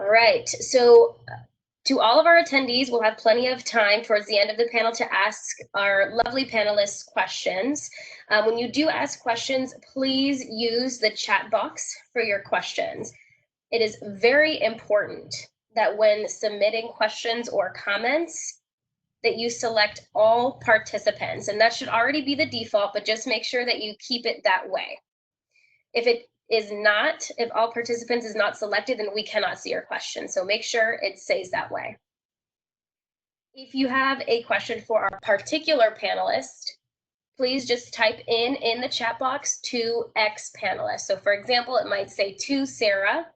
All right, so to all of our attendees, we'll have plenty of time towards the end of the panel to ask our lovely panelists questions. When you do ask questions, please use the chat box for your questions. It is very important that when submitting questions or comments, that you select all participants, and that should already be the default, but just make sure that you keep it that way. If it is not, if all participants is not selected, then we cannot see your question. So make sure it stays that way. If you have a question for our particular panelist, please just type in the chat box to X panelist. So for example, it might say to Sarah,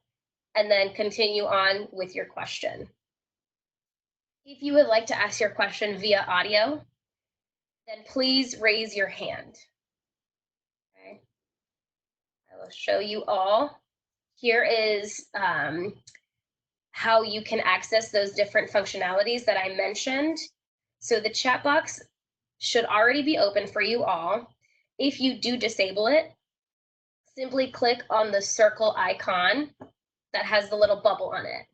and then continue on with your question. If you would like to ask your question via audio, then please raise your hand. Okay. I will show you all. Here is how you can access those different functionalities that I mentioned. So the chat box should already be open for you all. If you do disable it, simply click on the circle icon that has the little bubble on it.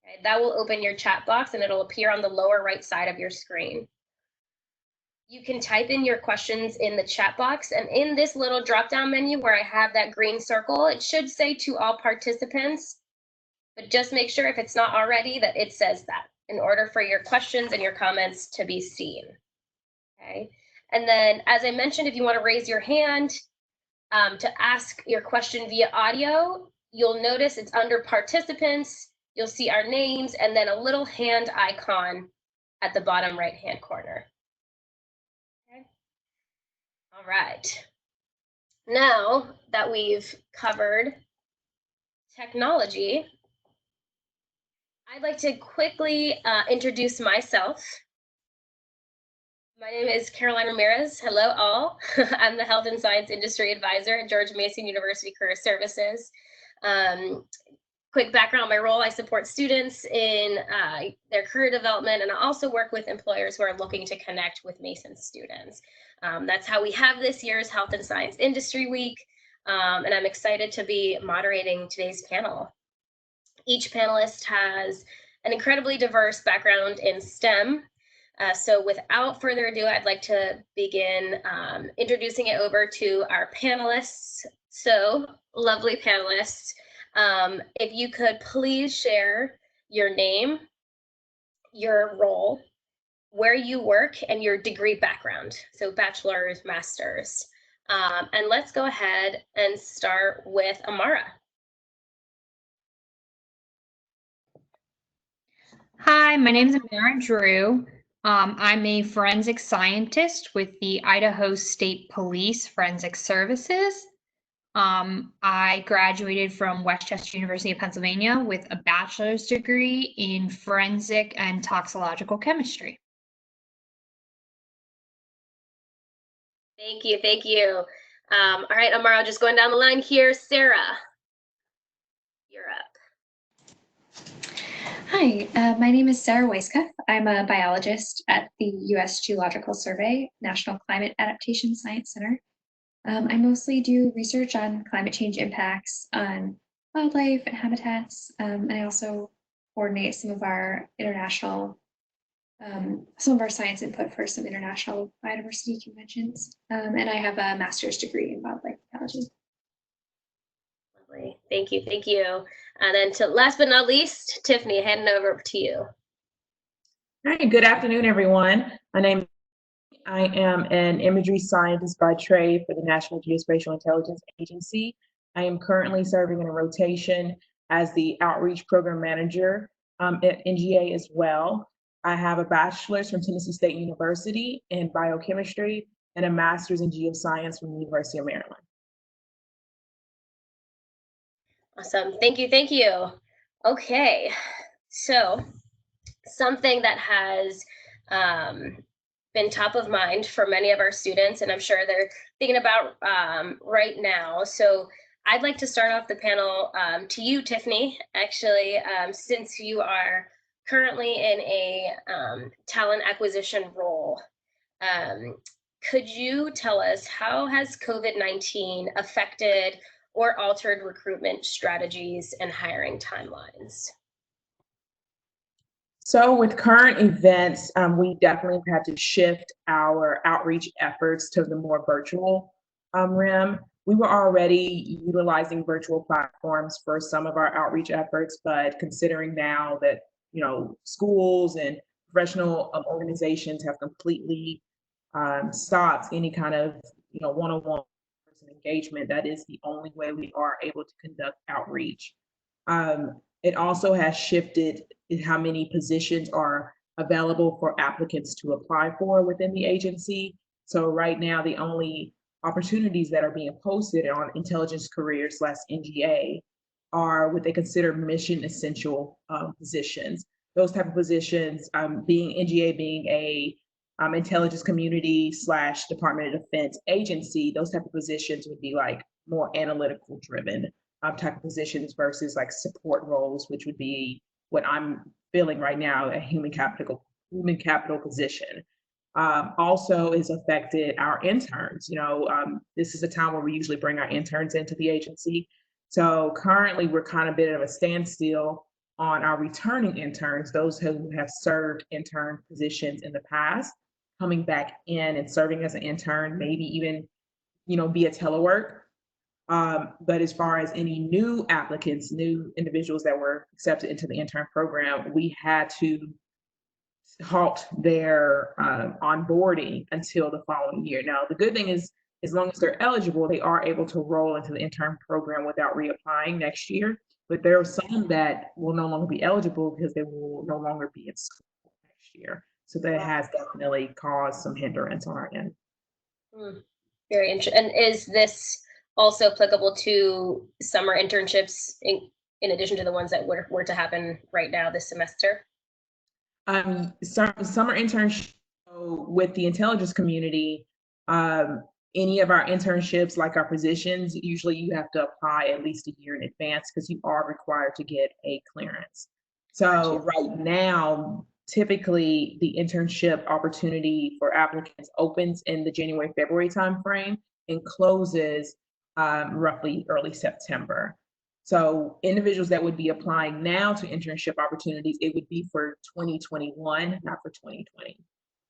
Okay, that will open your chat box and it'll appear on the lower right side of your screen. You can type in your questions in the chat box, and in this little drop-down menu where I have that green circle, it should say to all participants, but just make sure if it's not already that it says that in order for your questions and your comments to be seen. Okay, and then as I mentioned, if you want to raise your hand to ask your question via audio, you'll notice it's under participants. You'll see our names and then a little hand icon at the bottom right-hand corner. Okay. All right. Now that we've covered technology, I'd like to quickly introduce myself. My name is Caroline Ramirez. Hello, all. I'm the Health and Science Industry Advisor at George Mason University Career Services. Quick background on my role: I support students in their career development, and I also work with employers who are looking to connect with Mason students. That's how we have this year's Health and Science Industry Week, and I'm excited to be moderating today's panel. Each panelist has an incredibly diverse background in STEM. So without further ado, I'd like to begin introducing it over to our panelists. So, lovely panelists, if you could please share your name, your role, where you work, and your degree background. So bachelor's, master's. And let's go ahead and start with Amara. Hi, my name is Amara Drew. I'm a forensic scientist with the Idaho State Police Forensic Services. I graduated from U.S.G.S University of Pennsylvania with a bachelor's degree in forensic and toxicological chemistry. Thank you, thank you. All right, Amara, just going down the line here. Sarah, you're up. Hi, my name is Sarah Weiskopf. I'm a biologist at the U.S. Geological Survey, National Climate Adaptation Science Center. I mostly do research on climate change impacts on wildlife and habitats, and I also coordinate some of our international, some of our science input for some international biodiversity conventions. And I have a master's degree in wildlife ecology. Lovely, thank you, thank you. And then to last but not least, Tiffany, handing over to you. Hi, good afternoon, everyone. I am an imagery scientist by trade for the National Geospatial Intelligence Agency. I am currently serving in a rotation as the Outreach Program Manager at NGA as well. I have a bachelor's from Tennessee State University in biochemistry and a master's in geoscience from the University of Maryland. Awesome, thank you, thank you. Okay, so something that has been top of mind for many of our students, and I'm sure they're thinking about right now. So I'd like to start off the panel to you, Tiffany, actually, since you are currently in a talent acquisition role. Could you tell us, how has COVID-19 affected or altered recruitment strategies and hiring timelines? So with current events, we definitely had to shift our outreach efforts to the more virtual realm. We were already utilizing virtual platforms for some of our outreach efforts, but considering now that, schools and professional organizations have completely stopped any kind of, one-on-one engagement, that is the only way we are able to conduct outreach. It also has shifted in how many positions are available for applicants to apply for within the agency. So right now, the only opportunities that are being posted on Intelligence Careers /NGA are what they consider mission essential positions. Those type of positions, being NGA being a intelligence community / Department of Defense agency, those type of positions would be like more analytical driven type of positions versus like support roles, which would be what I'm feeling right now, a human capital position. Also has affected our interns. This is a time where we usually bring our interns into the agency. So currently we're kind of a bit of a standstill on our returning interns, those who have served intern positions in the past, coming back in and serving as an intern, maybe even, via telework. But as far as any new applicants, new individuals that were accepted into the intern program, we had to halt their onboarding until the following year. Now, the good thing is, as long as they're eligible, they are able to roll into the intern program without reapplying next year. But there are some that will no longer be eligible because they will no longer be in school next year. So that has definitely caused some hindrance on our end. Very interesting. And is this also applicable to summer internships in addition to the ones that were to happen right now this semester? Summer internships with the intelligence community, any of our internships, like our positions, usually you have to apply at least a year in advance because you are required to get a clearance. So right now, typically the internship opportunity for applicants opens in the January-February timeframe and closes roughly early September. So individuals that would be applying now to internship opportunities, it would be for 2021, not for 2020.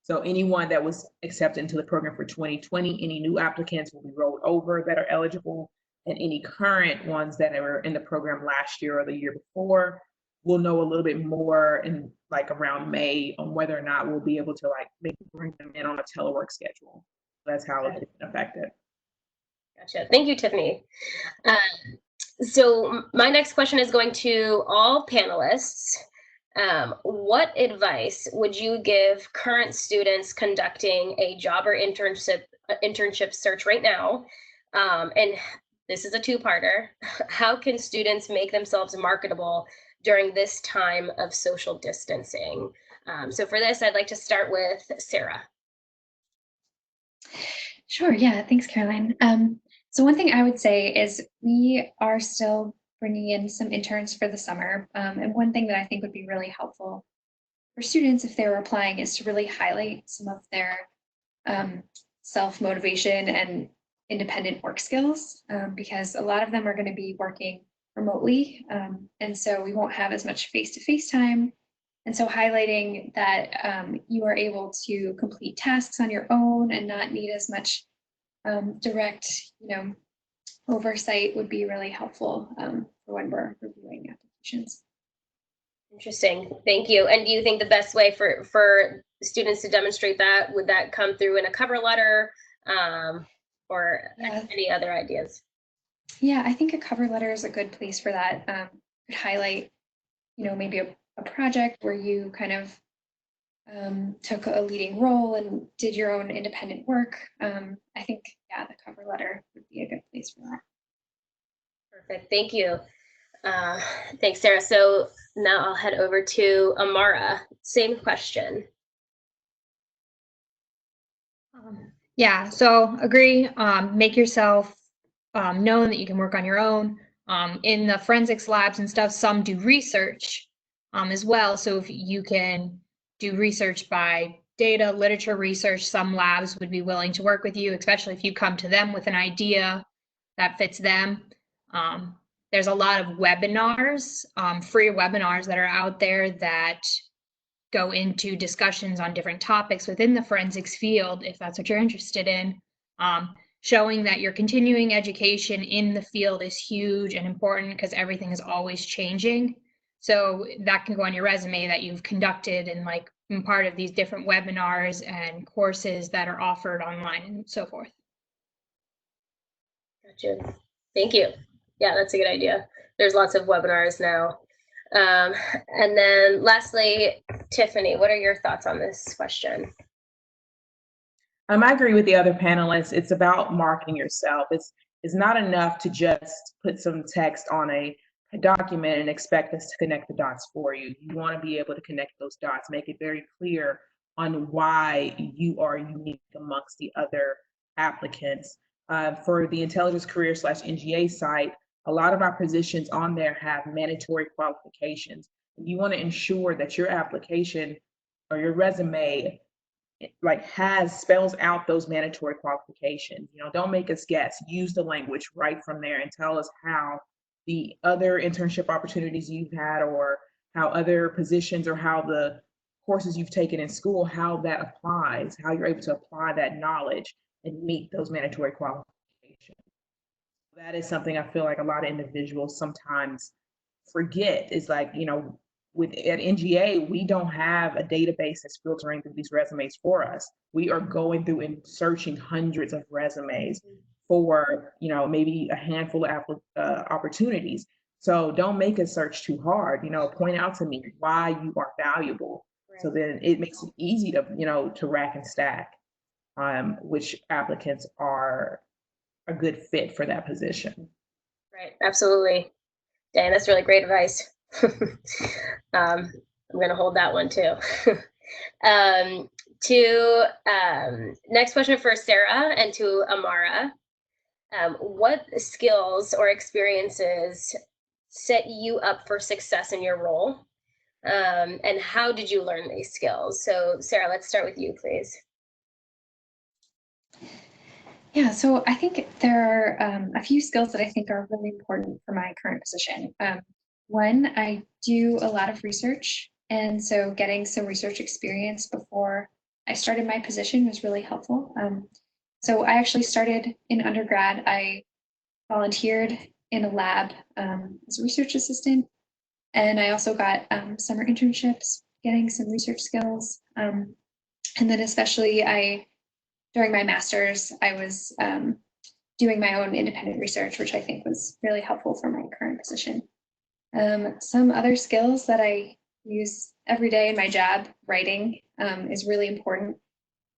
So anyone that was accepted into the program for 2020, any new applicants will be rolled over that are eligible, and any current ones that were in the program last year or the year before will know a little bit more in like around May on whether or not we'll be able to like maybe bring them in on a telework schedule. That's how it's been affected. Gotcha. Thank you, Tiffany. So my next question is going to all panelists. What advice would you give current students conducting a job or internship search right now? And this is a two-parter. How can students make themselves marketable during this time of social distancing? So for this, I'd like to start with Sarah. Sure. Yeah. Thanks, Caroline. So one thing I would say is we are still bringing in some interns for the summer. And one thing that I think would be really helpful for students if they were applying is to really highlight some of their self-motivation and independent work skills, because a lot of them are going to be working remotely. And so we won't have as much face-to-face time. And so highlighting that you are able to complete tasks on your own and not need as much direct, oversight would be really helpful for when we're reviewing applications. Interesting. Thank you. And do you think the best way for students to demonstrate that, would that come through in a cover letter or any other ideas? Yeah, I think a cover letter is a good place for that. Could highlight, maybe a project where you kind of took a leading role and did your own independent work. I think, the cover letter would be a good place for that. Perfect. Thank you. Thanks, Sarah. So now I'll head over to Amara. Same question. So agree. Make yourself known that you can work on your own. In the forensics labs and stuff, some do research as well. So if you can do research by data, literature research, some labs would be willing to work with you, especially if you come to them with an idea that fits them. There's a lot of webinars, free webinars that are out there that go into discussions on different topics within the forensics field, if that's what you're interested in, showing that your continuing education in the field is huge and important because everything is always changing. So that can go on your resume that you've conducted and like been part of these different webinars and courses that are offered online and so forth. Gotcha. Thank you. Yeah, that's a good idea. There's lots of webinars now. And then lastly, Tiffany, what are your thoughts on this question? I agree with the other panelists. It's about marketing yourself. It's not enough to just put some text on a document and expect us to connect the dots for you. You want to be able to connect those dots, make it very clear on why you are unique amongst the other applicants. For the Intelligence Career / NGA site, a lot of our positions on there have mandatory qualifications. You want to ensure that your application or your resume like spells out those mandatory qualifications. You know, don't make us guess. Use the language right from there and tell us how the other internship opportunities you've had or how other positions or how the courses you've taken in school, how that applies, how you're able to apply that knowledge and meet those mandatory qualifications. That is something I feel like a lot of individuals sometimes forget. Is like, you know, at NGA, we don't have a database that's filtering through these resumes for us. We are going through and searching hundreds of resumes for, you know, maybe a handful of opportunities. So don't make us search too hard. You know, point out to me why you are valuable. Right. So then it makes it easy to, you know, to rack and stack which applicants are a good fit for that position. Right, absolutely. Dan, that's really great advice. I'm going to hold that one too. Next question for Sarah and to Amara. What skills or experiences set you up for success in your role? And how did you learn these skills? So Sarah, let's start with you, please. Yeah, so I think there are a few skills that I think are really important for my current position. One, I do a lot of research, and so getting some research experience before I started my position was really helpful. So I actually started in undergrad. I volunteered in a lab as a research assistant, and I also got summer internships, getting some research skills. And then especially during my master's, I was doing my own independent research, which I think was really helpful for my current position. Some other skills that I use every day in my job, writing, is really important.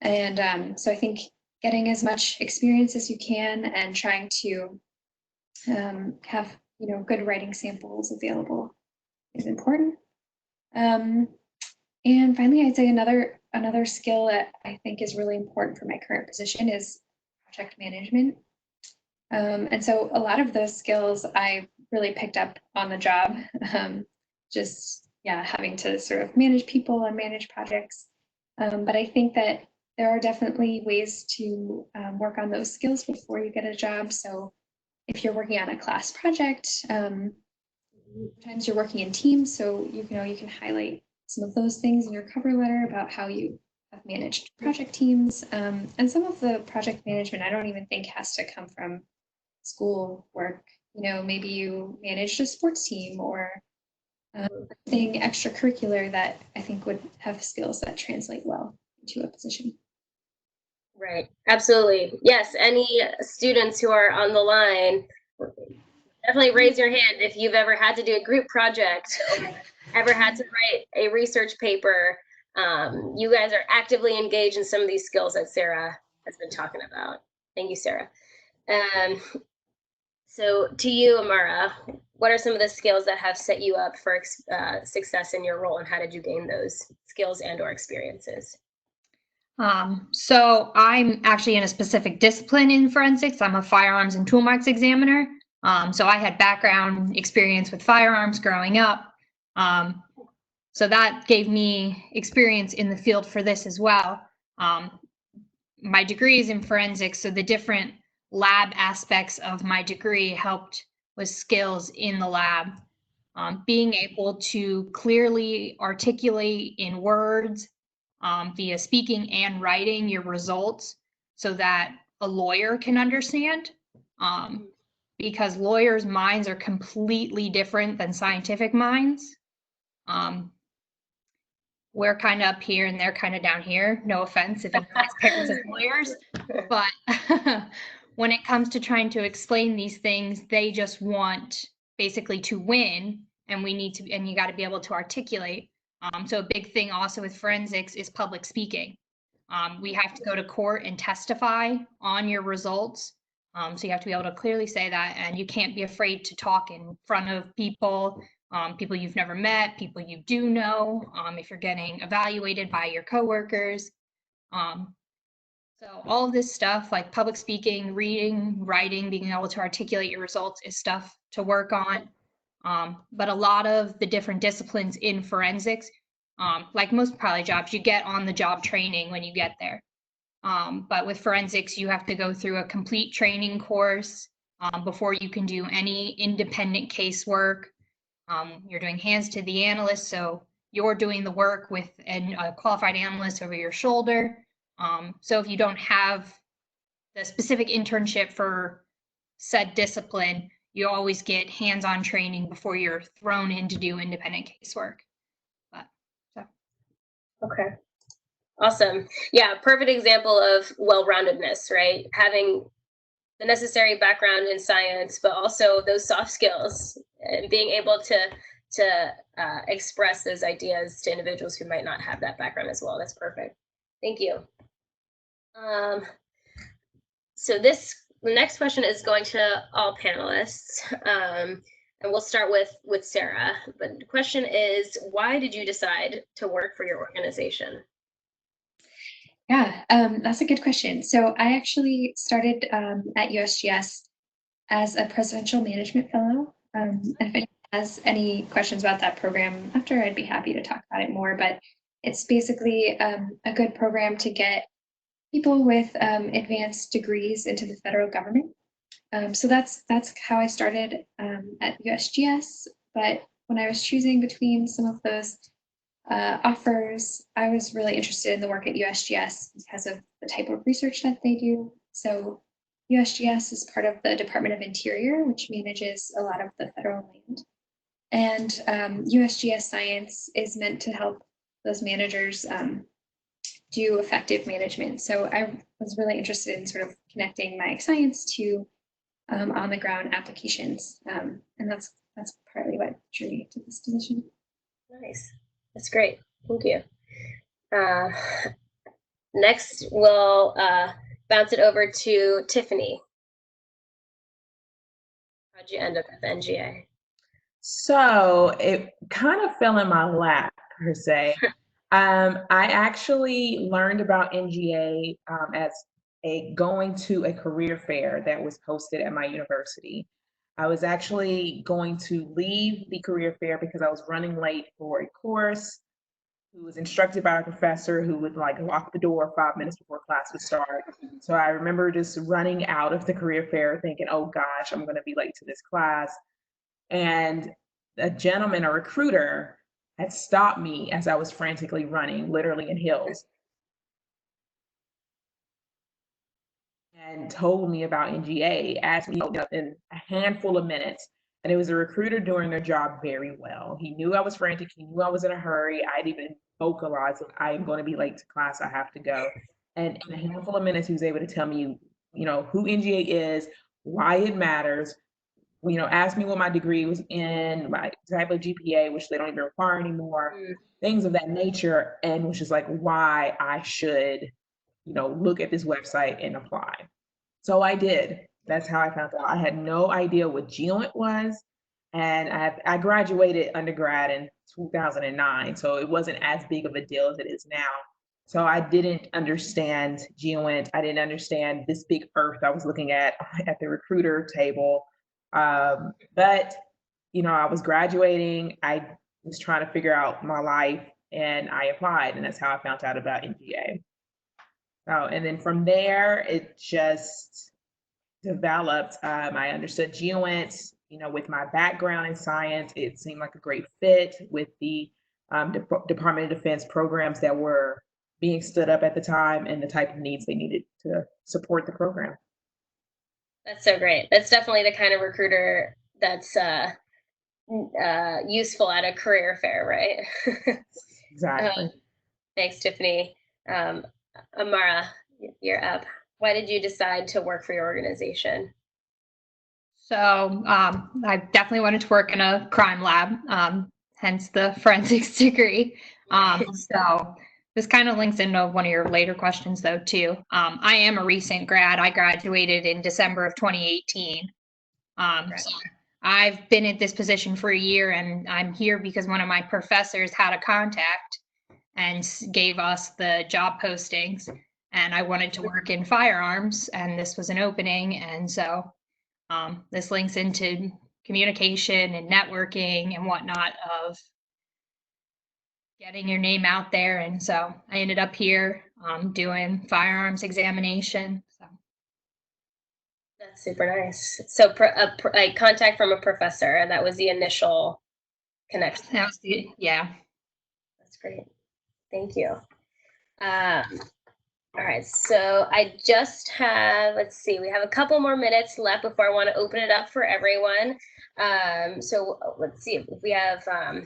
And so I think getting as much experience as you can and trying to have, you know, good writing samples available is important. And finally, I'd say another skill that I think is really important for my current position is project management. And so a lot of those skills I really picked up on the job, just having to sort of manage people and manage projects. But I think that there are definitely ways to work on those skills before you get a job. So if you're working on a class project, sometimes you're working in teams, so you can highlight some of those things in your cover letter about how you have managed project teams. And some of the project management I don't even think has to come from school work. You know, maybe you managed a sports team or thing extracurricular that I think would have skills that translate well into a position. Right, absolutely. Yes, any students who are on the line, definitely raise your hand if you've ever had to do a group project or ever had to write a research paper. You guys are actively engaged in some of these skills that Sarah has been talking about. Thank you, Sarah. So to you, Amara, what are some of the skills that have set you up for success in your role, and how did you gain those skills and or experiences? So I'm actually in a specific discipline in forensics. I'm a firearms and tool marks examiner. So I had background experience with firearms growing up. So that gave me experience in the field for this as well. My degree is in forensics, so the different lab aspects of my degree helped was skills in the lab. Being able to clearly articulate in words, via speaking and writing your results so that a lawyer can understand. Because lawyers' minds are completely different than scientific minds. We're kind of up here and they're kind of down here. No offense if anybody's parents as lawyers, but when it comes to trying to explain these things, they just want basically to win, and you got to be able to articulate. So a big thing also with forensics is public speaking. We have to go to court and testify on your results. So you have to be able to clearly say that, and you can't be afraid to talk in front of people. People you've never met, people you do know, if you're getting evaluated by your coworkers. So all of this stuff like public speaking, reading, writing, being able to articulate your results is stuff to work on. But a lot of the different disciplines in forensics, like most probably jobs, you get on the job training when you get there. But with forensics, you have to go through a complete training course before you can do any independent casework. You're doing hands to the analyst, so you're doing the work with a qualified analyst over your shoulder. So if you don't have the specific internship for said discipline, you always get hands-on training before you're thrown in to do independent casework. Okay, awesome. Yeah, perfect example of well-roundedness, right? Having the necessary background in science, but also those soft skills and being able to express those ideas to individuals who might not have that background as well. That's perfect. Thank you. So the next question is going to all panelists, and we'll start with Sarah. But the question is, why did you decide to work for your organization? Yeah, that's a good question. So I actually started at USGS as a presidential management fellow. And if anyone has any questions about that program after, I'd be happy to talk about it more. But it's basically a good program to get people with advanced degrees into the federal government. So that's how I started at USGS. But when I was choosing between some of those offers, I was really interested in the work at USGS because of the type of research that they do. So USGS is part of the Department of Interior, which manages a lot of the federal land. And USGS science is meant to help those managers do effective management. So I was really interested in sort of connecting my science to on the ground applications. And that's partly what drew me to this position. Nice. That's great. Thank you. Next, we'll bounce it over to Tiffany. How'd you end up at the NGA? So it kind of fell in my lap, per se. I actually learned about NGA as going to a career fair that was hosted at my university. I was actually going to leave the career fair because I was running late for a course who was instructed by a professor who would like lock the door 5 minutes before class would start. So I remember just running out of the career fair thinking, oh gosh, I'm going to be late to this class. And a gentleman, a recruiter, had stopped me as I was frantically running, literally in heels, and told me about NGA, asked me in a handful of minutes. And it was a recruiter doing their job very well. He knew I was frantic. He knew I was in a hurry. I'd even vocalized, I'm going to be late to class. I have to go. And in a handful of minutes, he was able to tell me, who NGA is, why it matters, asked me what my degree was in, my type of GPA, which they don't even require anymore, things of that nature, and which is like why I should, look at this website and apply. So I did. That's how I found out. I had no idea what GEOINT was, and I graduated undergrad in 2009, so it wasn't as big of a deal as it is now. So I didn't understand GEOINT. I didn't understand this big earth I was looking at the recruiter table. But, I was graduating, I was trying to figure out my life, and I applied, and that's how I found out about NGA. And then from there, it just developed. I understood GEOINT, with my background in science, it seemed like a great fit with the Department of Defense programs that were being stood up at the time and the type of needs they needed to support the program. That's so great. That's definitely the kind of recruiter that's useful at a career fair, right? Exactly. Thanks, Tiffany. Amara, you're up. Why did you decide to work for your organization? So I definitely wanted to work in a crime lab, hence the forensics degree. So this kind of links into one of your later questions, though, too. I am a recent grad. I graduated in December of 2018. So I've been at this position for a year, and I'm here because one of my professors had a contact and gave us the job postings, and I wanted to work in firearms, and this was an opening, and so this links into communication and networking and whatnot of getting your name out there, and so I ended up here doing firearms examination. So. That's super nice. So a contact from a professor, and that was the initial connection. That was yeah. That's great. Thank you. All right, so I just have, let's see, we have a couple more minutes left before I want to open it up for everyone. So let's see if we have, how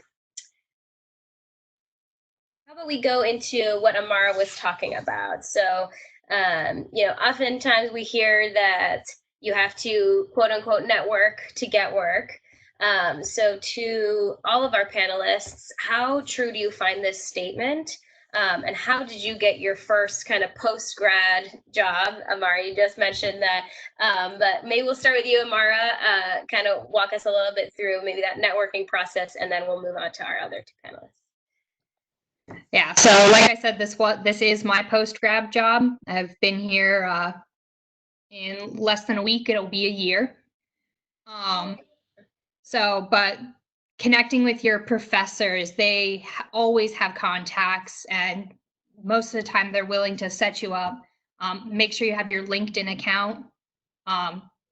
about we go into what Amara was talking about? So, oftentimes we hear that you have to quote unquote network to get work. So to all of our panelists, how true do you find this statement? And how did you get your first kind of post-grad job? Amara, you just mentioned that, but maybe we'll start with you, Amara, kind of walk us a little bit through maybe that networking process, and then we'll move on to our other two panelists. Yeah, so like I said, this is my post-grad job. I've been here in less than a week. It'll be a year. But connecting with your professors, they always have contacts, and most of the time they're willing to set you up. Make sure you have your LinkedIn account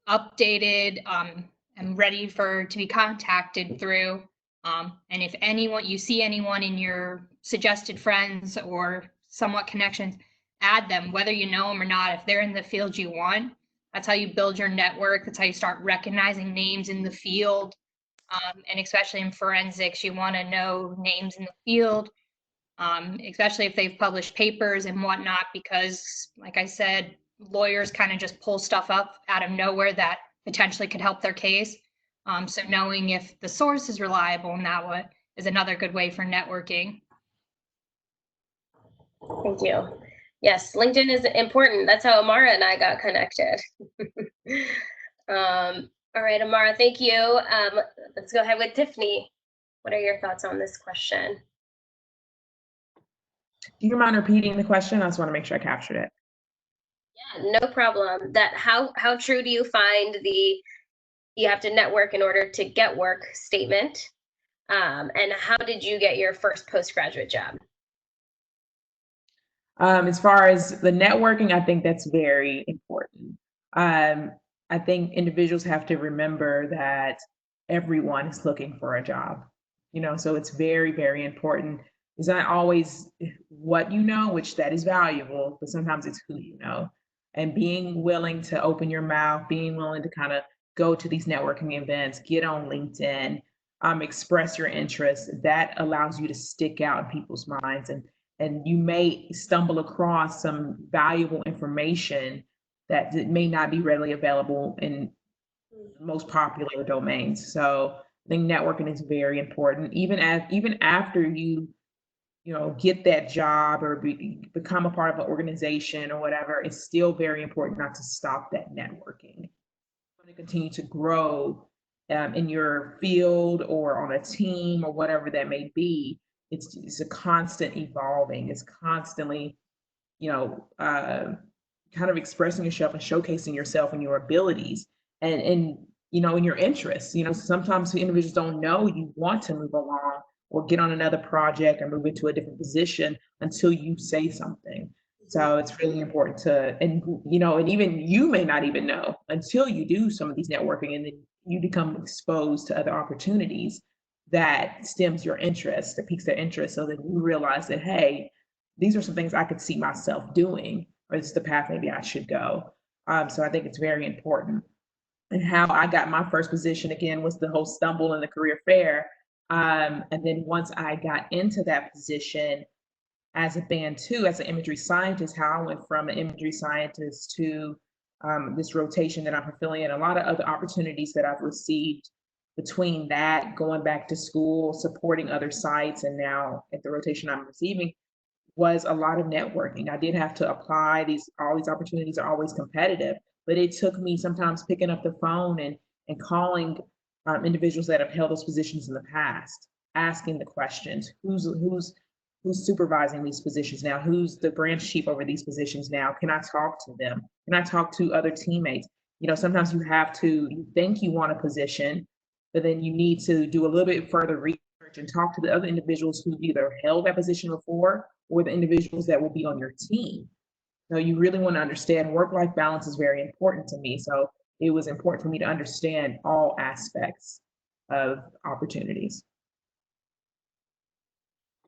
updated and ready to be contacted through. And if you see anyone in your suggested friends or somewhat connections, add them, whether you know them or not. If they're in the field you want, that's how you build your network. That's how you start recognizing names in the field. And especially in forensics, you want to know names in the field, especially if they've published papers and whatnot, because like I said, lawyers kind of just pull stuff up out of nowhere that potentially could help their case. So knowing if the source is reliable and that is another good way for networking. Thank you. Yes, LinkedIn is important. That's how Amara and I got connected. All right, Amara, thank you. Let's go ahead with Tiffany. What are your thoughts on this question? Do you mind repeating the question? I just want to make sure I captured it. Yeah, no problem. That how true do you find you have to network in order to get work statement? And how did you get your first postgraduate job? As far as the networking, I think that's very important. I think individuals have to remember that everyone is looking for a job, so it's very, very important. It's not always what you know, which that is valuable, but sometimes it's who you know. And being willing to open your mouth, being willing to kind of go to these networking events, get on LinkedIn, express your interests, that allows you to stick out in people's minds. And you may stumble across some valuable information that may not be readily available in most popular domains. So I think networking is very important. Even after you get that job or become a part of an organization or whatever, it's still very important not to stop that networking. You want to continue to grow in your field or on a team or whatever that may be. It's a constant evolving. It's constantly, kind of expressing yourself and showcasing yourself and your abilities and in your interests. Sometimes individuals don't know you want to move along or get on another project or move into a different position until you say something. So it's really important to, and and even you may not even know until you do some of these networking and then you become exposed to other opportunities that stems your interest, that piques their interest, so that you realize that, hey, these are some things I could see myself doing, or this is the path maybe I should go. So I think it's very important. And how I got my first position again was the whole stumble in the career fair. And then once I got into that position, as a band two, as an imagery scientist, how I went from an imagery scientist to this rotation that I'm fulfilling and a lot of other opportunities that I've received between that, going back to school, supporting other sites, and now at the rotation I'm receiving was a lot of networking. I did have to apply all these opportunities are always competitive, but it took me sometimes picking up the phone and calling individuals that have held those positions in the past, asking the questions, who's supervising these positions now? Who's the branch chief over these positions now? Can I talk to them? Can I talk to other teammates? Sometimes you think you want a position, but then you need to do a little bit further research and talk to the other individuals who either held that position before or the individuals that will be on your team. So you really want to understand work-life balance is very important to me. So it was important for me to understand all aspects of opportunities.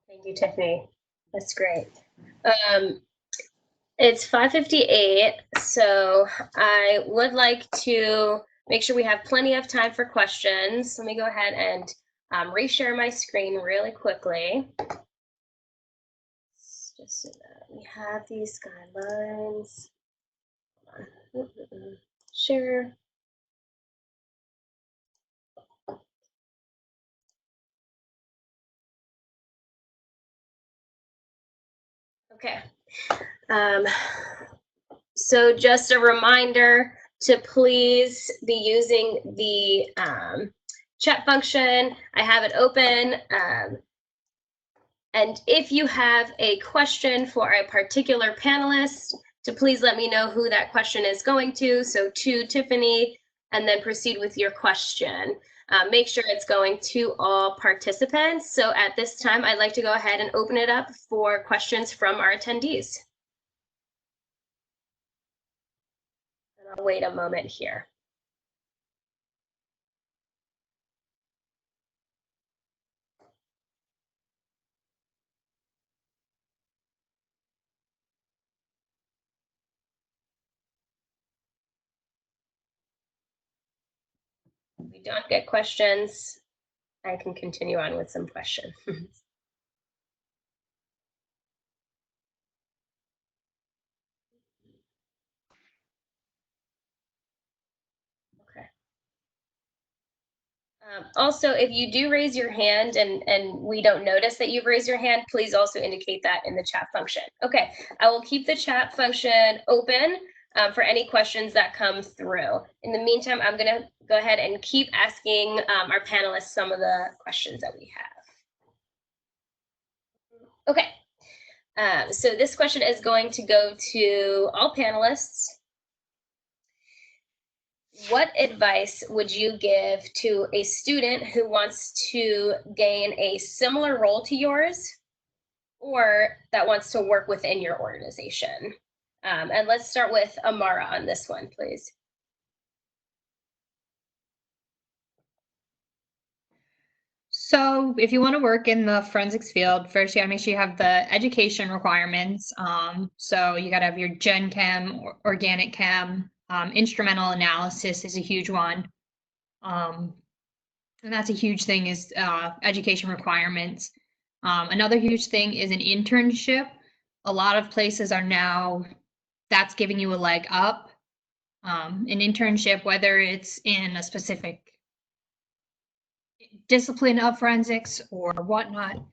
Thank you, Tiffany. That's great. It's 5:58, so I would like to make sure we have plenty of time for questions. Let me go ahead and reshare my screen really quickly. Just so that we have these guidelines. Share. Okay. So just a reminder to please be using the chat function. I have it open. And if you have a question for a particular panelist, to please let me know who that question is going to. So to Tiffany, and then proceed with your question. Make sure it's going to all participants. So at this time, I'd like to go ahead and open it up for questions from our attendees. And I'll wait a moment here. If we don't get questions, I can continue on with some questions. Also, if you do raise your hand and we don't notice that you've raised your hand, please also indicate that in the chat function. Okay, I will keep the chat function open for any questions that come through. In the meantime, I'm going to go ahead and keep asking our panelists some of the questions that we have. Okay, so this question is going to go to all panelists. What advice would you give to a student who wants to gain a similar role to yours or that wants to work within your organization? And let's start with Amara on this one, please. So if you want to work in the forensics field, first you gotta make sure you have the education requirements. So you gotta have your Gen Chem, Organic Chem, instrumental analysis is a huge one. And that's a huge thing is education requirements. Another huge thing is an internship. A lot of places are now, that's giving you a leg up. An internship, whether it's in a specific discipline of forensics or whatnot,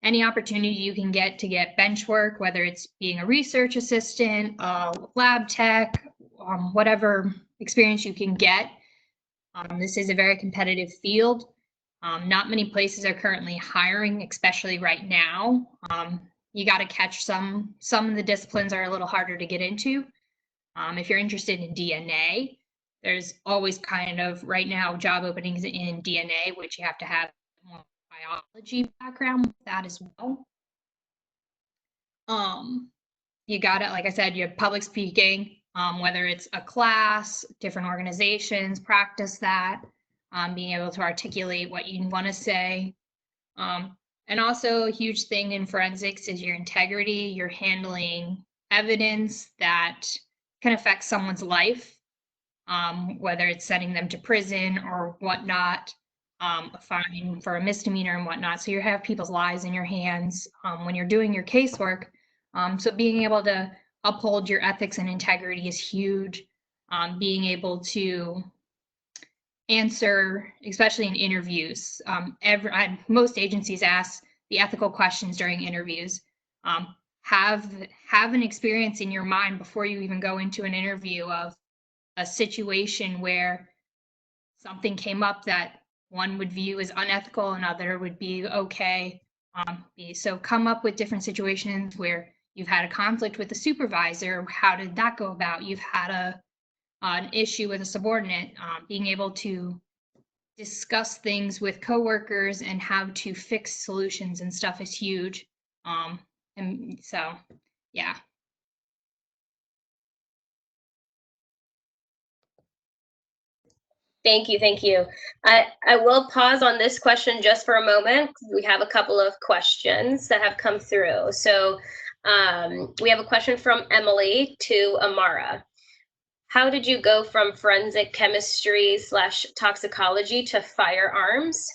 any opportunity you can get to get bench work, whether it's being a research assistant, lab tech, whatever experience you can get. This is a very competitive field. Not many places are currently hiring, especially right now. You got to catch some of the disciplines are a little harder to get into. If you're interested in DNA, there's always kind of right now job openings in DNA, which you have to have more biology background with that as well. you got it. Like I said, you have public speaking, whether it's a class, different organizations, practice that, being able to articulate what you want to say. And also a huge thing in forensics is your integrity. You're handling evidence that can affect someone's life, whether it's sending them to prison or whatnot, a fine for a misdemeanor and whatnot. So you have people's lives in your hands when you're doing your casework. So being able to uphold your ethics and integrity is huge. Being able to answer, especially in interviews. Most agencies ask the ethical questions during interviews. Have an experience in your mind before you even go into an interview of a situation where something came up that one would view as unethical, another would be okay. So come up with different situations where you've had a conflict with a supervisor. How did that go about? You've had an issue with a subordinate, being able to discuss things with coworkers and how to fix solutions and stuff is huge. And so, yeah. Thank you, thank you. I will pause on this question just for a moment. We have a couple of questions that have come through. So we have a question from Emily to Amara. How did you go from forensic chemistry / toxicology to firearms?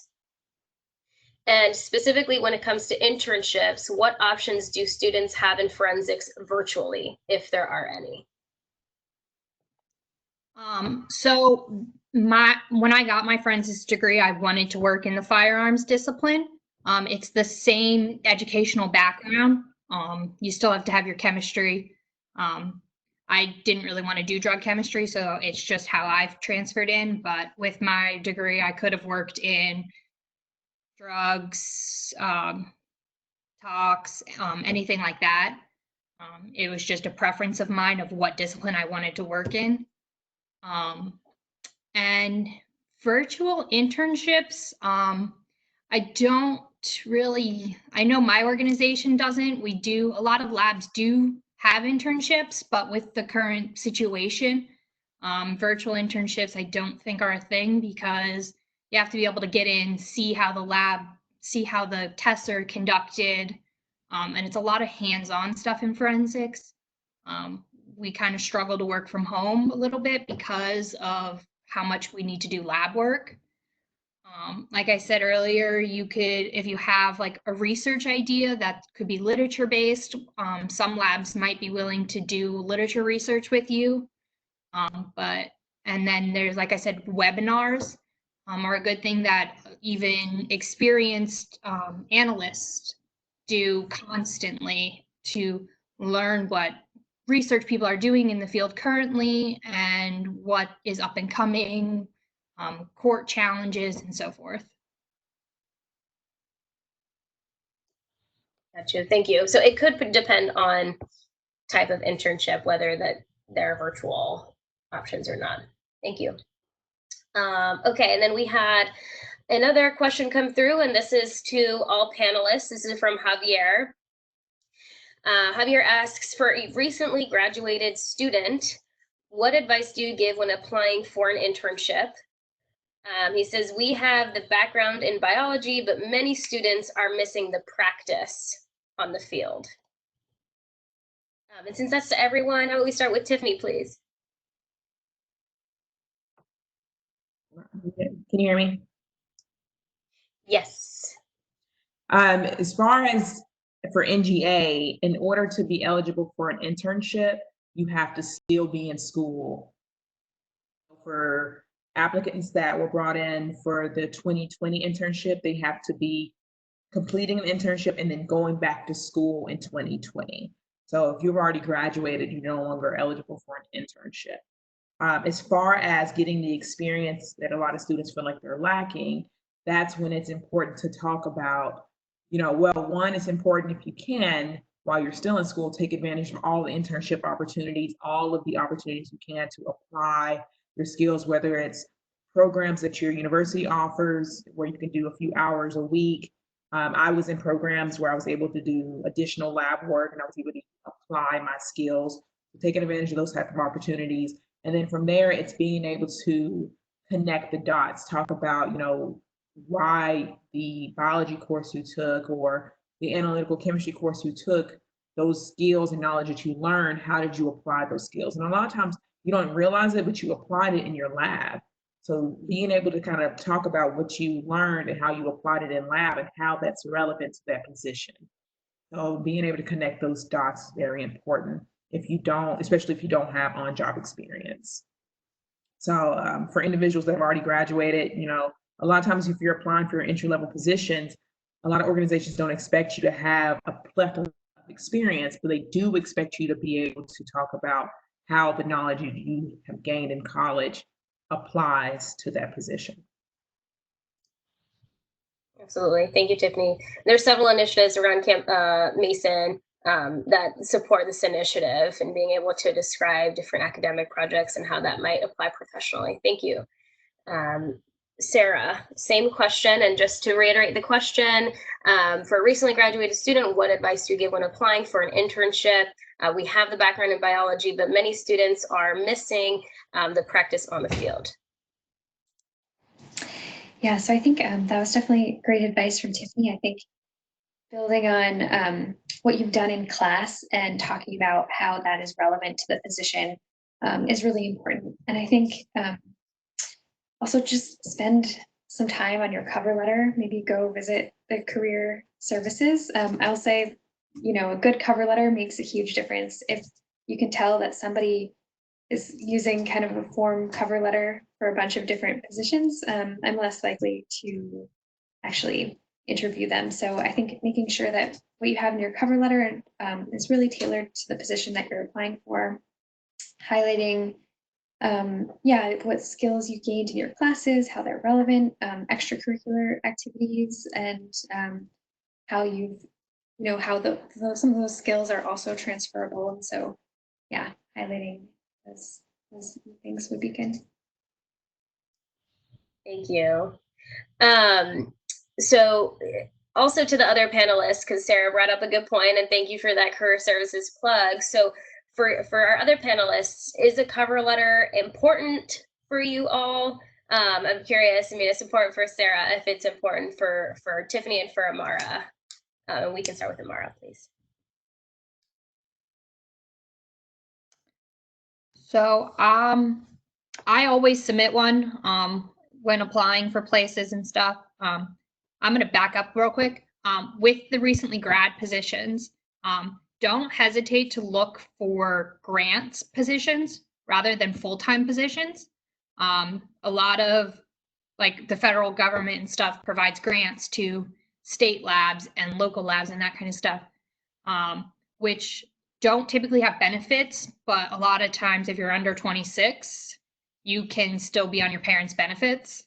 And specifically when it comes to internships, what options do students have in forensics virtually, if there are any? So when I got my forensics degree, I wanted to work in the firearms discipline. It's the same educational background. You still have to have your chemistry. I didn't really want to do drug chemistry, so it's just how I've transferred in. But with my degree, I could have worked in drugs, tox, anything like that. It was just a preference of mine of what discipline I wanted to work in. And virtual internships, I don't really, I know my organization doesn't. A lot of labs do have internships, but with the current situation, virtual internships I don't think are a thing, because you have to be able to get in, see how the tests are conducted, and it's a lot of hands-on stuff in forensics. We kind of struggle to work from home a little bit because of how much we need to do lab work. Like I said earlier, you could, if you have like a research idea that could be literature based, some labs might be willing to do literature research with you. And then there's, like I said, webinars are a good thing that even experienced analysts do constantly to learn what research people are doing in the field currently and what is up and coming, court challenges, and so forth. Gotcha, thank you. So it could depend on type of internship, whether that there are virtual options or not. Thank you. Okay, and then we had another question come through, and this is to all panelists. This is from Javier. Javier asks, for a recently graduated student, what advice do you give when applying for an internship? He says, we have the background in biology, but many students are missing the practice on the field. And since that's to everyone, how about we start with Tiffany, please? Can you hear me? Yes. As far as for NGA, in order to be eligible for an internship, you have to still be in school. For applicants that were brought in for the 2020 internship, they have to be completing an internship and then going back to school in 2020. So if you've already graduated, you're no longer eligible for an internship. As far as getting the experience that a lot of students feel like they're lacking, that's when it's important to talk about, well, one, it's important if you can, while you're still in school, take advantage of all the internship opportunities, all of the opportunities you can to apply your skills, whether it's programs that your university offers where you can do a few hours a week. I was in programs where I was able to do additional lab work, and I was able to apply my skills, taking advantage of those type of opportunities. And then from there, it's being able to connect the dots, talk about, why the biology course you took or the analytical chemistry course you took, those skills and knowledge that you learned, how did you apply those skills? And a lot of times you don't realize it, but you applied it in your lab. So being able to kind of talk about what you learned and how you applied it in lab and how that's relevant to that position. So being able to connect those dots is very important especially if you don't have on-job experience. So for individuals that have already graduated, a lot of times if you're applying for your entry-level positions, a lot of organizations don't expect you to have a plethora of experience, but they do expect you to be able to talk about how the knowledge you have gained in college applies to that position. Absolutely. Thank you, Tiffany. There's several initiatives around Camp Mason that support this initiative and being able to describe different academic projects and how that might apply professionally. Thank you. Sarah, same question. And just to reiterate the question, for a recently graduated student, what advice do you give when applying for an internship? We have the background in biology, but many students are missing the practice on the field. Yeah, so I think that was definitely great advice from Tiffany. I think building on what you've done in class and talking about how that is relevant to the position is really important. And I think also just spend some time on your cover letter, maybe go visit the career services. I'll say, a good cover letter makes a huge difference. If you can tell that somebody is using kind of a form cover letter for a bunch of different positions, I'm less likely to actually interview them. So I think making sure that what you have in your cover letter is really tailored to the position that you're applying for, highlighting what skills you gained in your classes, how they're relevant, extracurricular activities, and how you've, how some of those skills are also transferable. And so, yeah, highlighting those things would be good. Thank you. So also to the other panelists, because Sarah brought up a good point, and thank you for that career services plug. So for our other panelists, is a cover letter important for you all? I'm curious. I mean, it's important for Sarah, if it's important for Tiffany and for Amara. And we can start with Amara, please. So I always submit one when applying for places and stuff. I'm going to back up real quick. With the recently grad positions, don't hesitate to look for grants positions rather than full-time positions. A lot of the federal government and stuff provides grants to state labs and local labs and that kind of stuff, which don't typically have benefits, but a lot of times if you're under 26, you can still be on your parents' benefits.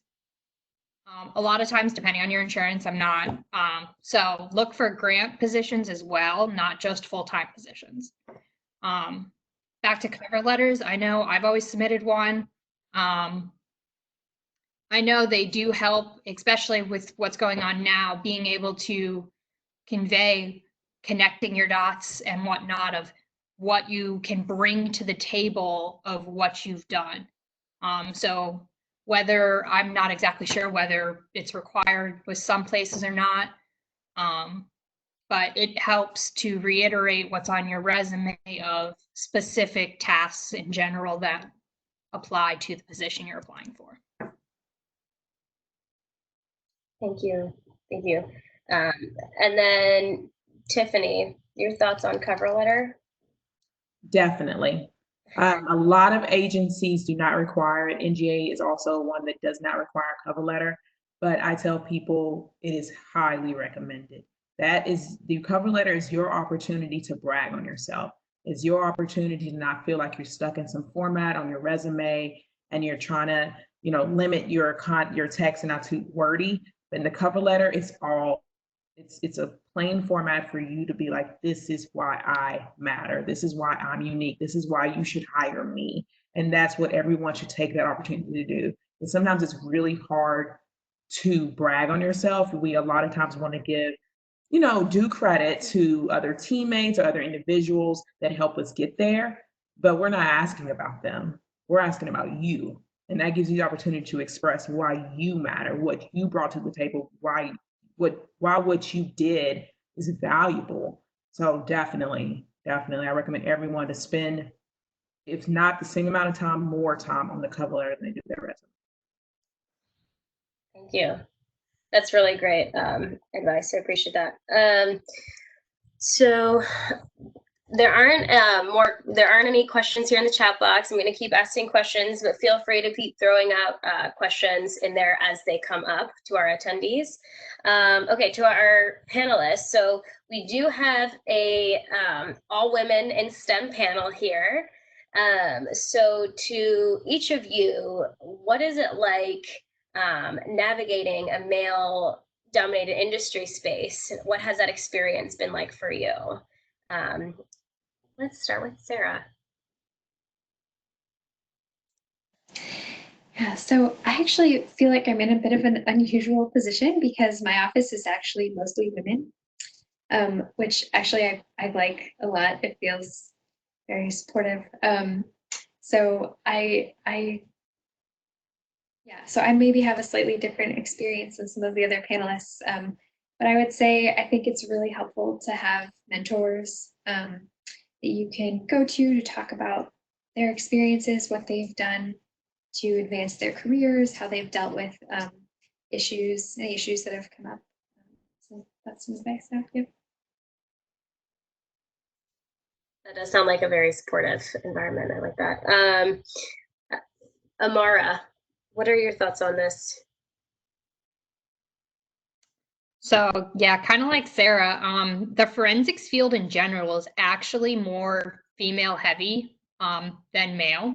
A lot of times, depending on your insurance, I'm not. So look for grant positions as well, not just full-time positions. Back to cover letters. I know I've always submitted one. I know they do help, especially with what's going on now, being able to convey connecting your dots and whatnot of what you can bring to the table of what you've done. So whether, I'm not exactly sure whether it's required with some places or not, but it helps to reiterate what's on your resume of specific tasks in general that apply to the position you're applying for. Thank you. Thank you. And then Tiffany, your thoughts on cover letter? Definitely. A lot of agencies do not require it. NGA is also one that does not require a cover letter, but I tell people it is highly recommended. The cover letter is your opportunity to brag on yourself. It's your opportunity to not feel like you're stuck in some format on your resume and you're trying to, limit your text and not too wordy. But in the cover letter, it's a plain format for you to be like, this is why I matter. This is why I'm unique. This is why you should hire me. And that's what everyone should take that opportunity to do. And sometimes it's really hard to brag on yourself. We a lot of times want to give due credit to other teammates or other individuals that help us get there, but we're not asking about them. We're asking about you. And that gives you the opportunity to express why you matter, what you brought to the table, why what you did is valuable. So definitely, I recommend everyone to spend, if not the same amount of time, more time on the cover letter than they do their resume. Thank you. That's really great advice. I appreciate that. So there aren't any questions here in the chat box. I'm going to keep asking questions, but feel free to keep throwing out questions in there as they come up to our attendees. Okay, to our panelists. So we do have a all women in STEM panel here. So to each of you, what is it like navigating a male-dominated industry space? What has that experience been like for you? Let's start with Sarah. Yeah, so I actually feel like I'm in a bit of an unusual position because my office is actually mostly women, which actually I like a lot. It feels very supportive. So so I maybe have a slightly different experience than some of the other panelists. But I would say I think it's really helpful to have mentors that you can go to talk about their experiences, what they've done to advance their careers, how they've dealt with any issues that have come up. So that's some advice I would give. That does sound like a very supportive environment. I like that. Amara, what are your thoughts on this? So yeah, kind of like Sarah, the forensics field in general is actually more female heavy than male.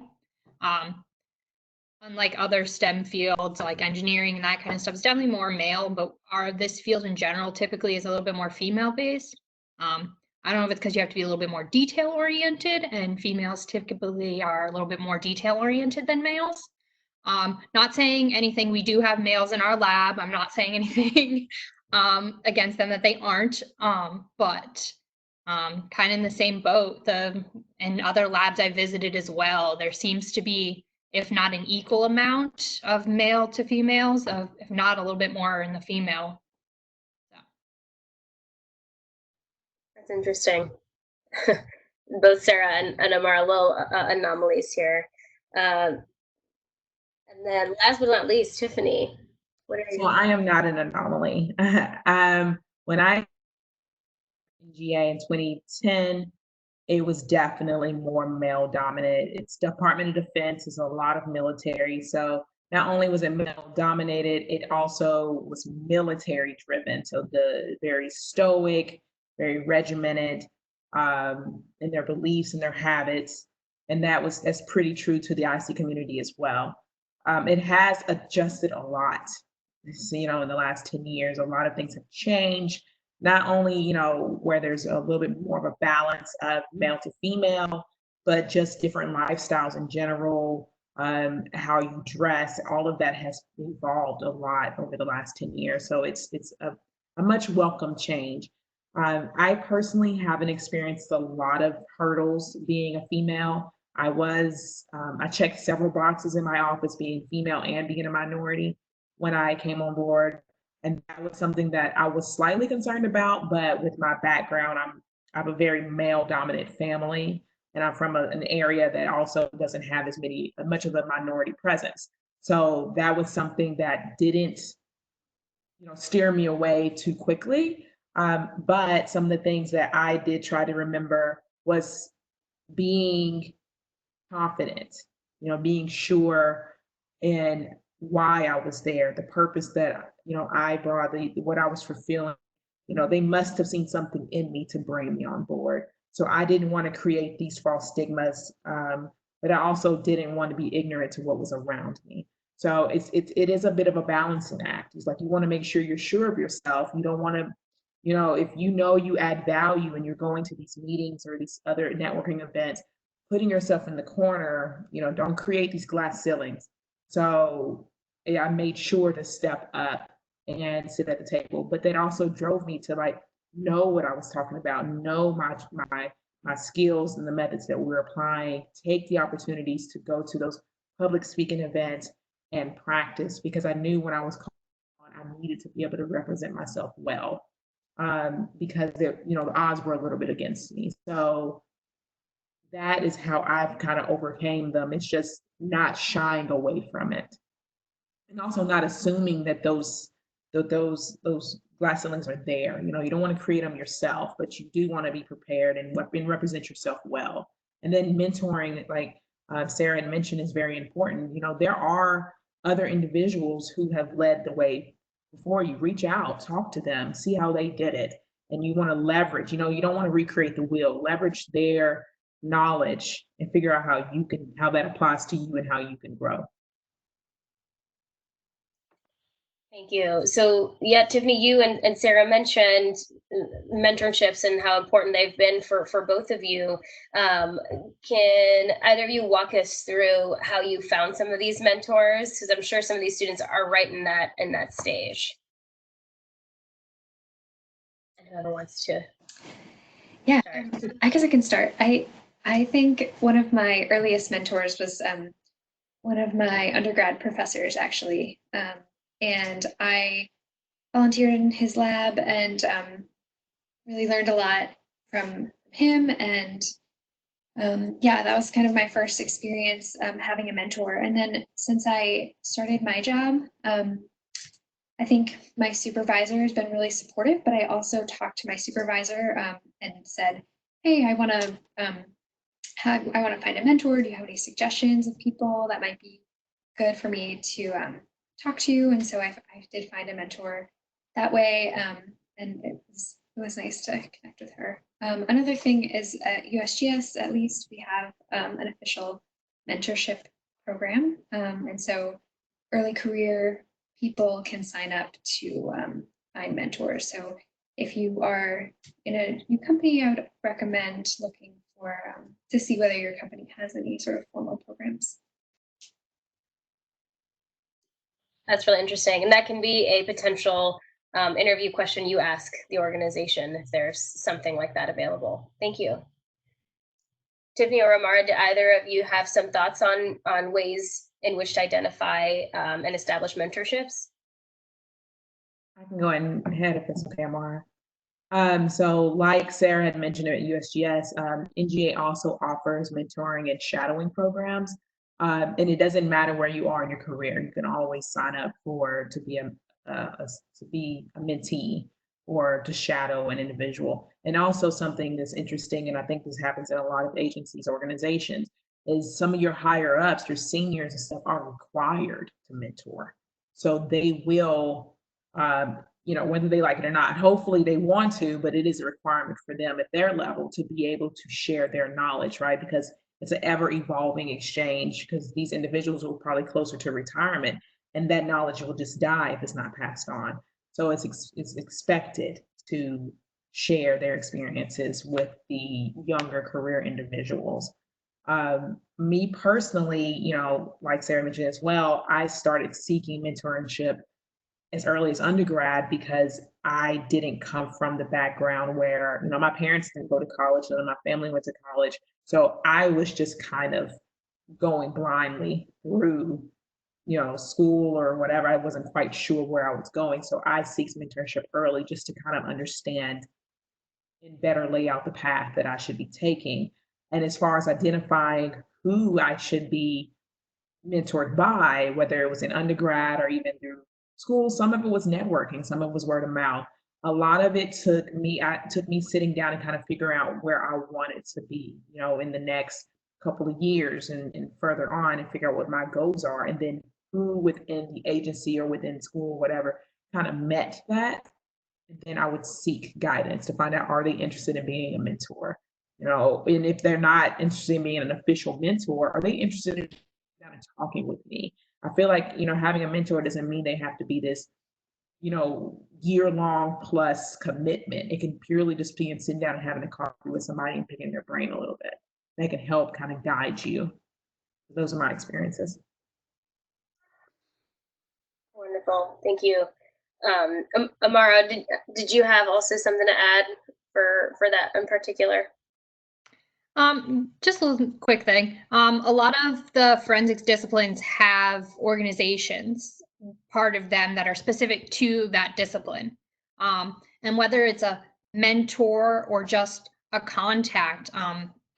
Unlike other STEM fields like engineering and that kind of stuff, it's definitely more male, but this field in general typically is a little bit more female based. I don't know if it's because you have to be a little bit more detail oriented, and females typically are a little bit more detail oriented than males. Not saying anything, we do have males in our lab. I'm not saying anything against them that they aren't, but kind of in the same boat. And other labs I visited as well, there seems to be, if not an equal amount of male to females, if not a little bit more in the female. So. That's interesting. Both Sarah and Amara, little anomalies here. And then last but not least, Tiffany. What are you? So I am not an anomaly. When I GA in 2010, it was definitely more male dominated. It's Department of Defense, is a lot of military. So not only was it male dominated, it also was military driven. So the very stoic, very regimented in their beliefs and their habits. And that's pretty true to the IC community as well. It has adjusted a lot. So, in the last 10 years, a lot of things have changed. Not only, where there's a little bit more of a balance of male to female, but just different lifestyles in general, how you dress, all of that has evolved a lot over the last 10 years. So it's a much welcome change. I personally haven't experienced a lot of hurdles being a female. I checked several boxes in my office being female and being a minority when I came on board. And that was something that I was slightly concerned about, but with my background, I have a very male dominant family, and I'm from an area that also doesn't have much of a minority presence. So that was something that didn't, steer me away too quickly. But some of the things that I did try to remember was being confident, being sure in why I was there, the purpose that, I brought, what I was fulfilling. They must have seen something in me to bring me on board. So I didn't want to create these false stigmas, but I also didn't want to be ignorant to what was around me. So it is a bit of a balancing act. It's like you want to make sure you're sure of yourself. You don't want to, if you add value and you're going to these meetings or these other networking events, putting yourself in the corner, don't create these glass ceilings. So I made sure to step up and sit at the table, but that also drove me to know what I was talking about, know my skills and the methods that we're applying, take the opportunities to go to those public speaking events and practice, because I knew when I was called on, I needed to be able to represent myself well, because the odds were a little bit against me. So that is how I've kind of overcame them. It's just not shying away from it, and also not assuming that those glass ceilings are there. You don't want to create them yourself, but you do want to be prepared and represent yourself well. And then mentoring, like Sarah had mentioned, is very important. There are other individuals who have led the way before you. Reach out, talk to them, see how they did it. And you want to leverage, you don't want to recreate the wheel, leverage their knowledge and figure out how that applies to you and how you can grow. Thank you. So yeah, Tiffany, you and Sarah mentioned mentorships and how important they've been for both of you. Can either of you walk us through how you found some of these mentors? Because I'm sure some of these students are right in that stage. And whoever wants to. Yeah, I guess I can start. I think one of my earliest mentors was one of my undergrad professors, actually. And I volunteered in his lab and really learned a lot from him. And yeah, that was kind of my first experience having a mentor. And then since I started my job, I think my supervisor has been really supportive, but I also talked to my supervisor and said, hey, I want to find a mentor. Do you have any suggestions of people that might be good for me to talk to? And so I did find a mentor that way, and it was nice to connect with her. Another thing is at USGS, at least, we have an official mentorship program, and so early career people can sign up to find mentors. So if you are in a new company, I would recommend looking for to see whether your company has any sort of formal programs. That's really interesting. And that can be a potential interview question you ask the organization if there's something like that available. Thank you. Tiffany or Amara, do either of you have some thoughts on ways in which to identify and establish mentorships? I can go ahead if it's okay, Amara. So like Sarah had mentioned at USGS, NGA also offers mentoring and shadowing programs. And it doesn't matter where you are in your career. You can always sign up to be a mentee or to shadow an individual. And also something that's interesting, and I think this happens in a lot of agencies, organizations, is some of your higher ups, your seniors and stuff, are required to mentor. So they will, whether they like it or not, hopefully they want to, but it is a requirement for them at their level to be able to share their knowledge, right? Because it's an ever evolving exchange, because these individuals will probably closer to retirement, and that knowledge will just die if it's not passed on. So it's expected to share their experiences with the younger career individuals. Me personally, like Sarah mentioned as well, I started seeking mentorship as early as undergrad because I didn't come from the background where, my parents didn't go to college, none of my family went to college. So I was just kind of going blindly through, school or whatever. I wasn't quite sure where I was going. So I seeked mentorship early just to kind of understand and better lay out the path that I should be taking. And as far as identifying who I should be mentored by, whether it was in undergrad or even through school, some of it was networking, some of it was word of mouth. A lot of it took me sitting down and kind of figuring out where I wanted to be, in the next couple of years and further on, and figure out what my goals are. And then who within the agency or within school, whatever, kind of met that. And then I would seek guidance to find out, are they interested in being a mentor? And if they're not interested in being an official mentor, are they interested in down and talking with me? I feel like, having a mentor doesn't mean they have to be this, year-long plus commitment. It can purely just be in sitting down and having a coffee with somebody and picking their brain a little bit. They can help kind of guide you. Those are my experiences. Wonderful. Thank you. Amara, did you have also something to add for that in particular? Just a little quick thing. A lot of the forensics disciplines have organizations, part of them that are specific to that discipline. And whether it's a mentor or just a contact,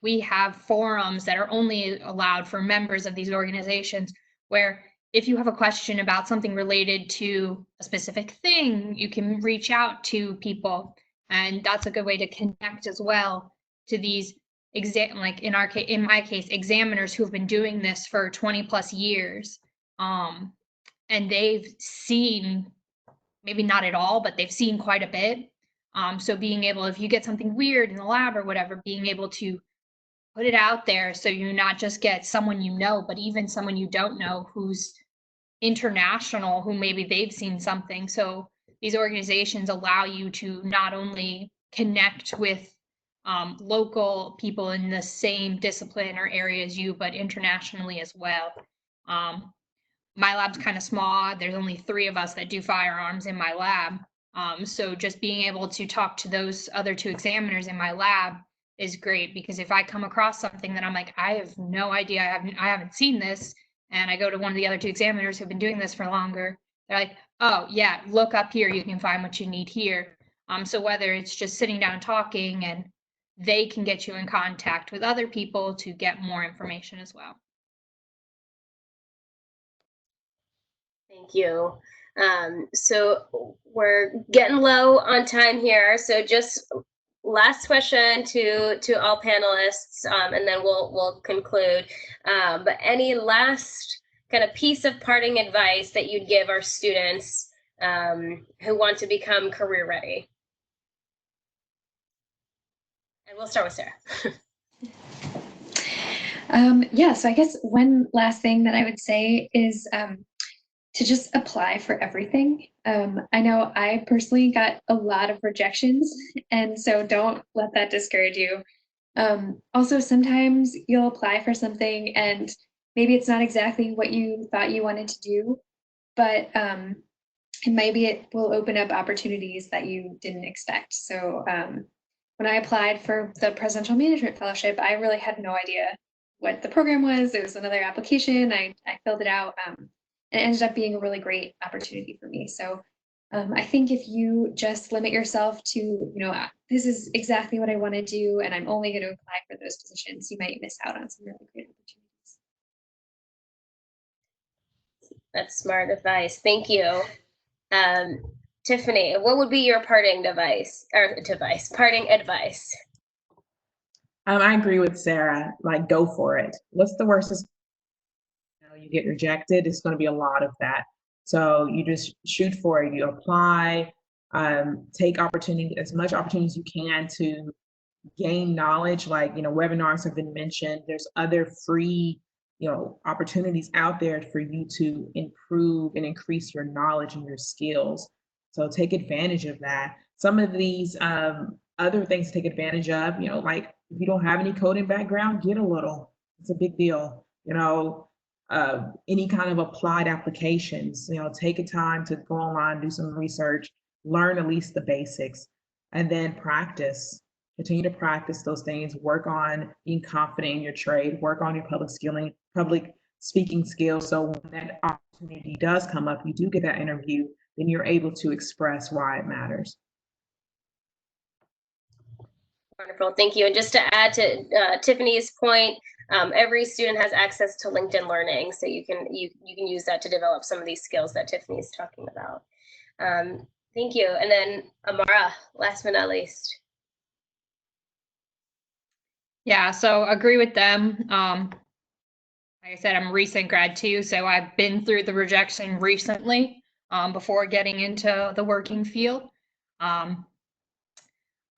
we have forums that are only allowed for members of these organizations, where if you have a question about something related to a specific thing, you can reach out to people. And that's a good way to connect as well to these like in my case, examiners who have been doing this for 20 plus years. And they've seen, maybe not at all, but they've seen quite a bit. So being able, if you get something weird in the lab or whatever, being able to put it out there so you not just get someone you know, but even someone you don't know who's international, who maybe they've seen something. So these organizations allow you to not only connect with local people in the same discipline or area as you, but internationally as well. My lab's kind of small. There's only 3 of us that do firearms in my lab. So just being able to talk to those other 2 examiners in my lab is great, because if I come across something that I'm like, I have no idea, I haven't seen this, and I go to one of the other 2 examiners who've been doing this for longer, they're like, oh yeah, look up here, you can find what you need here. So whether it's just sitting down talking, and they can get you in contact with other people to get more information as well. Thank you. So we're getting low on time here. So just last question to all panelists, and then we'll conclude. But any last kind of piece of parting advice that you'd give our students who want to become career ready? And we'll start with Sarah. Yeah, so I guess one last thing that I would say is to just apply for everything. I know I personally got a lot of rejections, and so don't let that discourage you. Also, sometimes you'll apply for something and maybe it's not exactly what you thought you wanted to do, but maybe it will open up opportunities that you didn't expect. So when I applied for the Presidential Management Fellowship, I really had no idea what the program was. It was another application. I filled it out, and it ended up being a really great opportunity for me. So I think if you just limit yourself to, this is exactly what I want to do, and I'm only going to apply for those positions, you might miss out on some really great opportunities. That's smart advice. Thank you. Tiffany, what would be your parting parting advice? I agree with Sarah. Like, go for it. What's the worst? You get rejected. It's going to be a lot of that. So you just shoot for it. You apply. Take opportunity, as much opportunity as you can to gain knowledge. Like, webinars have been mentioned. There's other free, opportunities out there for you to improve and increase your knowledge and your skills. So take advantage of that. Some of these other things to take advantage of, like if you don't have any coding background, get a little. It's a big deal. Any kind of applied applications, take a time to go online, do some research, learn at least the basics, and then practice. Continue to practice those things, work on being confident in your trade, work on your public speaking skills. So when that opportunity does come up, you do get that interview, then you're able to express why it matters. Wonderful, thank you. And just to add to Tiffany's point, every student has access to LinkedIn Learning, so you can use that to develop some of these skills that Tiffany is talking about. Thank you. And then Amara, last but not least. Yeah, so agree with them. Like I said, I'm a recent grad too, so I've been through the rejection recently before getting into the working field.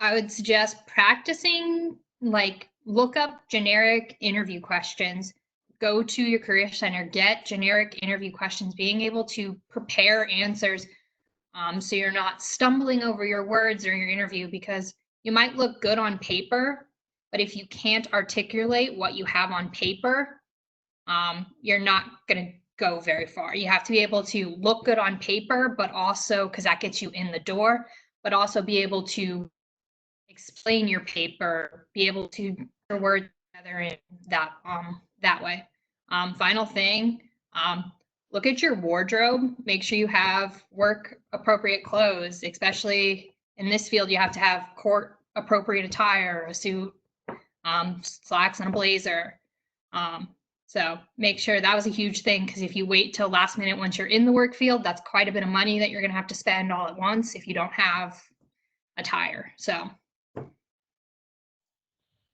I would suggest practicing, like look up generic interview questions, go to your career center, get generic interview questions, being able to prepare answers so you're not stumbling over your words during your interview, because you might look good on paper, but if you can't articulate what you have on paper, you're not going to go very far. You have to be able to look good on paper, but also, because that gets you in the door, but also be able to explain your paper, be able to put your words together in that way. Final thing, look at your wardrobe. Make sure you have work appropriate clothes, especially in this field. You have to have court appropriate attire, a suit, slacks, and a blazer. So make sure that was a huge thing, because if you wait till last minute once you're in the work field, that's quite a bit of money that you're going to have to spend all at once if you don't have attire. So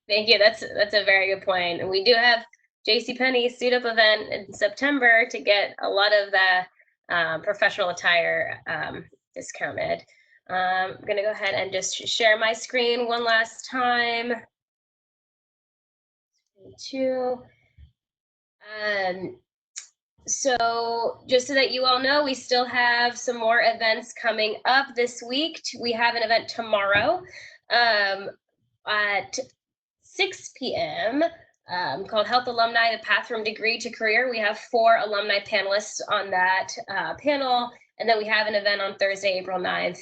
Thank you. That's a very good point. And we do have JCPenney suit up event in September to get a lot of the professional attire discounted. I'm going to go ahead and just share my screen one last time. Two. So just so that you all know, we still have some more events coming up this week. We have an event tomorrow at 6 p.m. Called Health Alumni, the Path from Degree to Career. We have 4 alumni panelists on that panel. And then we have an event on Thursday, April 9th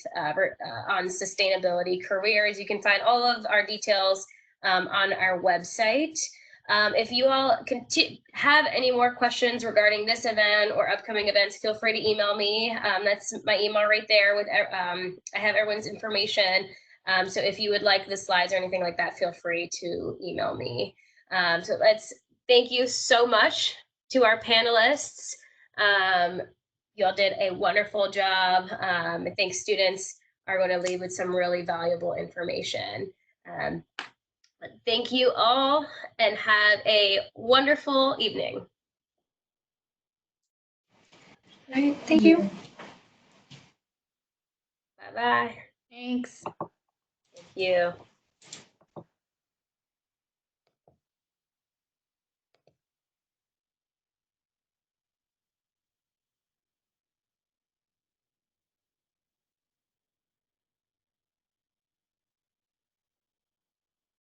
on sustainability careers. You can find all of our details on our website. If you all have any more questions regarding this event or upcoming events, feel free to email me. That's my email right there. With I have everyone's information. So if you would like the slides or anything like that, feel free to email me. So thank you so much to our panelists. You all did a wonderful job. I think students are going to leave with some really valuable information. Thank you all and have a wonderful evening. All right, thank you. Bye-bye. thanks. Thank you.